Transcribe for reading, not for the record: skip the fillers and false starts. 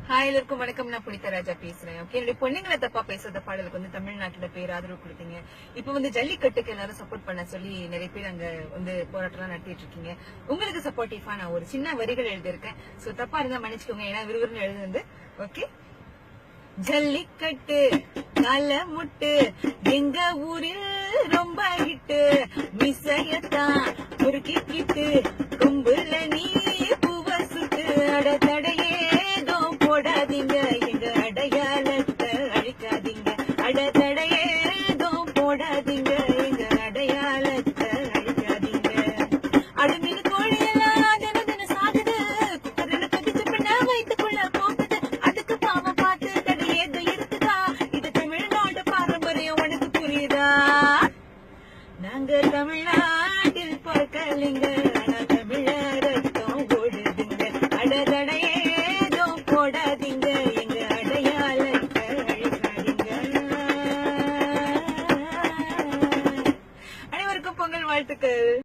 Hi எல்லாருக்கும் வணக்கம். நான் புனிதா ராஜா பேசுறேன். ஓகே, என்னுடைய பொண்ணுங்களை தப்பா பேசுற பாடலுக்கு தமிழ்நாட்டுல பேர் ஆதரவு கொடுத்தீங்க. இப்ப ஜல்லிக்கட்டுக்கு எல்லாரும் சப்போர்ட் பண்ண சொல்லி நிறைய பேர் அங்க போராட்டம் நடத்திட்டு இருக்கீங்க. உங்களுக்கு சப்போர்ட்டிவா நான் ஒரு சின்ன வரிகள் எழுதியிருக்கேன். சோ தப்பா இருந்தா மன்னிச்சுக்கோங்க, ஏன்னா விறுவிறுன்னு எழுதுனது. ஓகே, ஜல்லிக்கட்டு கால முட்டு எங்க ஊரில் ரொம்ப ஹிட்டு, மிசையத்தான் முறுக்கிட்டு கொம்புல நீ பூவ சுட்டு, அட தடையேதோ போடாதீங்க, எங்க அடையாளத்தை அழிக்காதீங்க, அட தடையேதோ போடாதீங்க, எங்க அடையாளத்தை அழிக்காதீங்க. அடுமீன் கோழியெல்லாம் தினம் தினம் சாகுது, குக்கரில் கொதிச்சு பின்ன வயிற்றுக்குள்ள போகுது, அதுக்கு பாவம் பார்த்து தடையேதோ இருக்குதா, இது தமிழ்நாடு பாரம்பரியம் உனக்கு புரியுதா? நாங்க தமிழ்நாட்டில் பார்க்கலிங்க, ஆனா தமிழர் ரத்தம் ஓடுதுங்க, அடதடையேதோ போடாதீங்க, எங்க அடையாளத்தை அழிக்காதீங்க. அனைவருக்கும் பொங்கல் வாழ்த்துக்கள்.